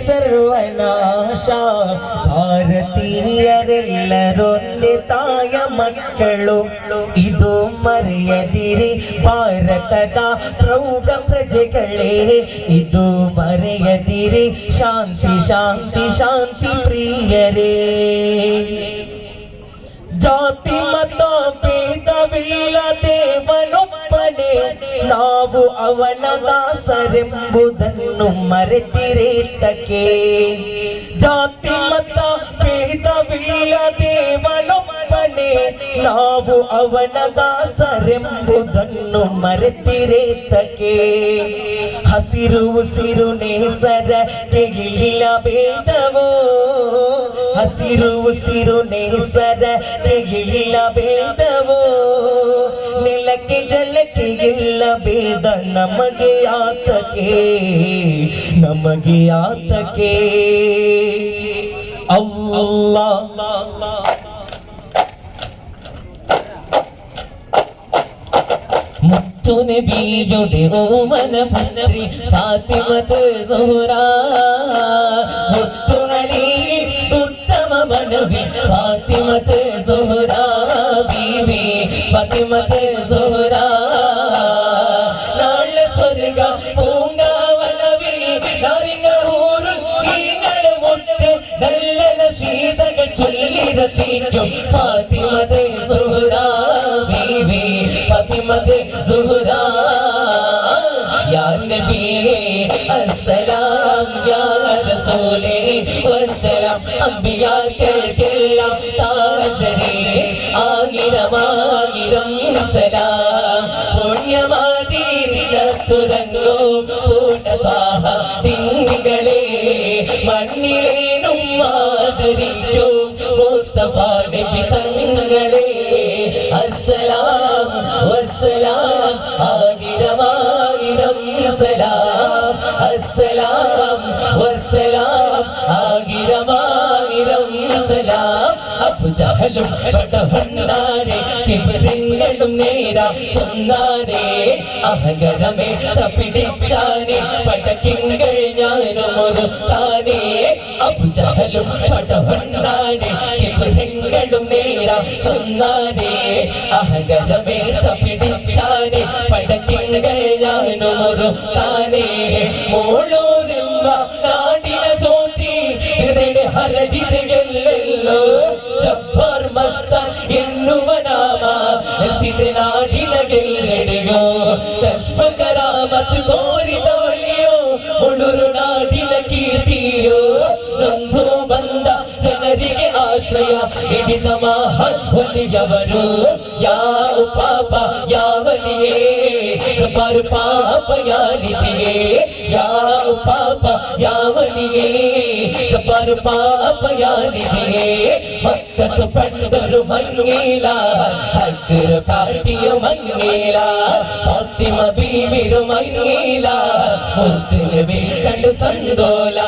ಸರ್ವನಾಶ ಭಾರತೀಯರೆಲ್ಲರೊಂದೇ ತಾಯ ಮಕ್ಕಳು ಇದು ಮರೆಯದಿರಿ ಭಾರತದ ಪ್ರೌಢ ಪ್ರಜೆಗಳೇ ಇದು ಮರೆಯದಿರಿ ಶಾಂತಿ ಶಾಂತಿ ಶಾಂತಿ ಪ್ರಿಯರೇ ಜಾತಿ ಮತ ಭೇದವಿಲ್ಲ ದೇವನೊಬ್ಬನೇ ನಾವು ಅವನ ದಾಸರೆಂಬುದನ್ನು ಮರೆತಿರೇತಕ್ಕೆ ಜಾತಿ ಮತ ಭೇದವಿಲ್ಲ ದೇವನೊಬ್ಬನೇ ನಾವು ಅವನ ದಾಸರೆಂಬುದನ್ನು ಮರೆತಿರೇತಕ್ಕೆ ಹಸಿರು ಉಸಿರು ನೇಸರ ತೆಗಿಲಿಲ್ಲ ಭೇದವೋ ಹಸಿರು ಉಸಿರು ನೇಸರ ತೆಗಿಲಿಲ್ಲ ಭೇದವೋ ನೆಲಕ್ಕೆ ಜಲಕ್ಕೆ ಇಲ್ಲ ಭೇದ ನಮಗೆ ಆತಕ್ಕೆ ಅಲ್ಲಾಹ್ മുത്തു നബിയുടെ ഓമന പുത്രി ഫാത്തിമത്ത് സുഹ്റാ മുത്തു അലി ഉത്തമ മനവി ഫാത്തിമത്ത് സുഹ്റാ ബീവി ഫാത്തിമത്ത് സുഹ്റാ നാളെ സ്വർഗ പൂങ്കാവനവിൽ നാരിങ്ങൂറും ഈങ്ങളും ഒട്ട് നല്ല നശീതകൾ ചൊല്ലി രസിക്കും ഫാത്തിമത്ത് സുഹ്റാ ബീവി ഫാത്തിമത്ത് സുഹ്റാ യാ നബിയേ അസ്സലാം യാ റസൂലേ വസ്സലാം അംബിയാക്കൾക്കെല്ലാം താജരേ ആയിരം സലാം പുണ്യമാതീരിനത്തുറങ്ങോ പൂർണ്ണതാഹ തിങ്കളേ മണ്ണിലേനും മാതരിക്കോ മുസ്തഫ നബി തങ്ങളേ അസ്സലാം വസ്സലാം ആയിരം സലാം അസ്സലാം വസ്സലാം ആയിരം സലാം അബു ജഹലും പടവന്നാരെ കിബിറിങ്ങളും നേരാ ചൊന്നാരെ അഹങ്കരമേ തപ്പിടിച്ചാനെ പടക്കിങ്കൾ ഞാനും ഒരു താനേ അബു ജഹലും പടവന്നാരെ കിബിറിങ്ങളും നേരാ ചൊന്നാരെ അഹങ്കരമേ തപ്പിടിച്ചാനെ പടക്കിങ്കൾ ഞാനും ഒരു താനേ മോളൂരെമ്പ നാടിന ജ്യോതി ഹൃദയ ഹരടിതയല്ലോ ജബ്ബാർ മസ്ത എണ്ണുവ നാമ നാടിന ಗೆಲ್ಲಡೆಯೋ ಕಶ್ಮಕರಾಮತ್ ತೋರಿದವಲಿಯೋ ಮುಳುರು ನಾಡಿನ ಕೀರ್ತಿಯೋ ನೊಂದು ಬಂದ ಜನರಿಗೆ ಆಶ್ರಯ ಹಿಡಿದ ಮಹತ್ವಲಿಯವರು ಯಾವ ಪಾಪ ಯಾವಲಿಯೇ ಜಬಾರು ಪಾಪ ಯಾರಿದೆಯೇ ಯಾವ ಪಾಪ ಯಾವಲಿಯೇ ಜಬಾರು ಪಾಪ ಯಾರಿದೆಯೇ ಮಕ್ಕತ್ತು ಪಂಡರು ಮಂಗೀಲ ಹಕ್ಕರು ಕಾಟಿಯ ಮಂಗೀಲ ಫಾತಿಮ ಬೀವಿರು ಮಂಗೀಲ ಮುತ್ತಿನ ಕಂಡು ಸಂದೋಲ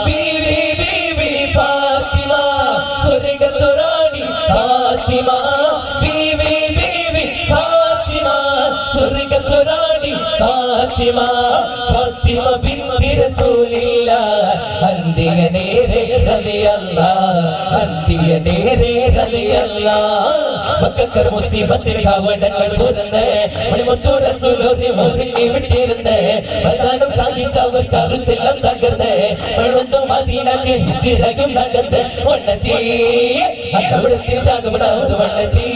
ಬೀವಿ ಬೀವಿ ಫಾತಿಮ ಸ್ವರ್ಗತ್ತು ರಾಣಿ ಫಾತಿಮ ಬೀವಿ ಬೀವಿ ಫಾತಿಮ ಸ್ವರ್ಗತ್ತು ರಾಣಿ ಫಾತಿಮ ഫാത്തിമ ബിന്തി റസൂലില്ല അന്തിയ നേരെ റളിയല്ലാഹ് അന്തിയ നേരെ റളിയല്ലാഹ് മക്കക്കർ മുസീബത്തിൽ കവടങ്ങൾ തുറന്ന് മണിമുത്തു റസൂലോനെ ഒരുങ്ങി വിട്ടിരുന്ന് പ്രധാനം സാധിച്ചവർ കരുത്തെല്ലാം തകർന്ന് മണുന്നു മദീനക്ക് ഹിജ്റയും നടന്ന് വണ്ണത്തി അത്തവിടത്തിൽ ജാഗമടാവത് വണ്ണത്തി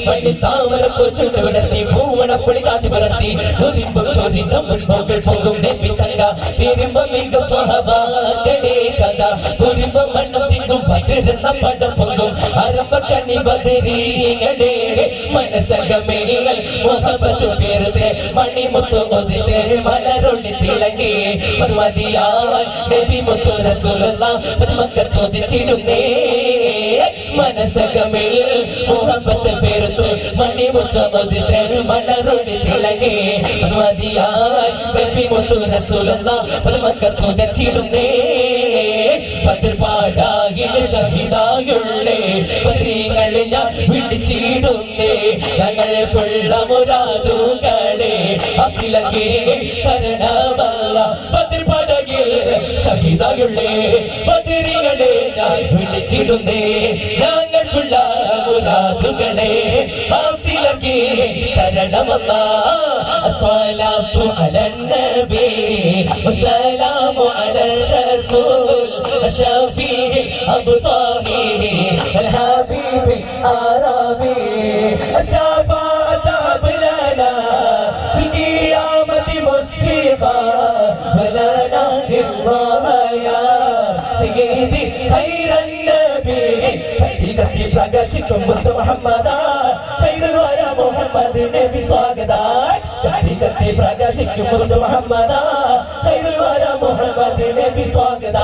മണ്ണി താമര പൂച്ചുണ്ട് വിടത്തി പൂവണ പുളി കാട്ടി പറത്തി ഒരിമ്പം ചോദിത്ത മുൻപോകൾ പോകും നബി തങ്ക പെരുമ്പം മിക സ്വഹബാക്കളെ കഥ കുരിമ്പം മണ്ണം തിന്നും പതിരുന്ന പടം പൊങ്കും ആരംഭ കണ്ണി ബദരീങ്ങളെ മനസ്സകമേങ്ങൾ മുഹബത്ത് പേരുതെ മണിമുത്തു ഒതിത്തെ മലരൊള്ളി തിളങ്ങി മതിയായി നബി മുത്തു റസൂലുള്ളാഹ് മക്കത്ത് ഒതിച്ചിടുന്നേ മനസ്സകമേൽ മുഹബത്ത് പേരുത്തു മണിമുത്തു ഒതിത്തെ മലരൊള്ളി തിളങ്ങി മതിയായി നബി മുത്തു റസൂലുള്ളാഹ് മക്കത്ത് ഒതിച്ചിടുന്നേ പതിർപാടാകിൽ ഷഹിദായുള്ളേ പതിങ്ങളെ ഞാൻ വിളിച്ചിടുന്നേ ഞങ്ങൾ കൊള്ള മുരാദുകളെ അസിലകെ കരണമല്ല പതിർപാടാകിൽ ഷഹിദ ഷഹീദായുള്ളേ ബദരികളെ ഞാൻ വിളിച്ചിടുന്നേ ഞങ്ങൾക്കുള്ള മുരാദുകളെ ഹാസിലക്കി തരണമെന്ന അസ്സലാത്തു അലൻ നബി വസ്സലാമു അലർ റസൂൽ അശഫീൽ അബ്താഹി الحبيب العربي الشفاعة بلنا في القيامة مشفقا ولنا الله يا سيدي خير النبي കത്തി പ്രകാശിക്കും മുസ്തു മുഹമ്മദ ഖൈറുൽ വര മുഹമ്മദ് നബി സ്വാഗത കത്തി പ്രകാശിക്കും മുസ്തു മുഹമ്മദ ഖൈറുൽ വര മുഹമ്മദ് നബി സ്വാഗത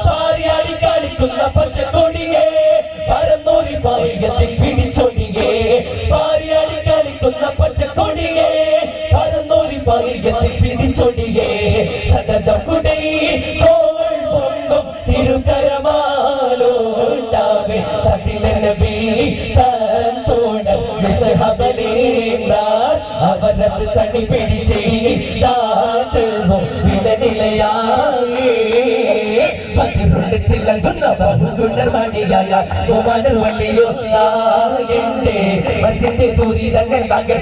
പാരിയാടി കളിക്കുന്ന പച്ചക്കൊടിയേ പരന്നൂരി പായത്തിൽ പിടിച്ചൊടിയേ പാരിയാടി കളിക്കുന്ന പച്ചക്കൊടിയേ പരന്നൂരി പായത്തിൽ പിടിച്ചൊടിയേ സദതം കുടൈ കോൾ പൊങ്കും തിരുകരമാലോ ഉണ്ടാവേ തതിലെ നബി തന്തോട മിസ്ഹബലീന്ദാർ അവരത് തണി പിടിച്ചേ ദാതൽവോ വിലനിലയായി പതിരുണ്ട് ചിലങ്കുന്ന ബഹുഗുണർമണിയായ കുമാരൻ വലിയ എന്റെ മനസ്സിന്റെ ദുരിതങ്ങൾ തകർത്തി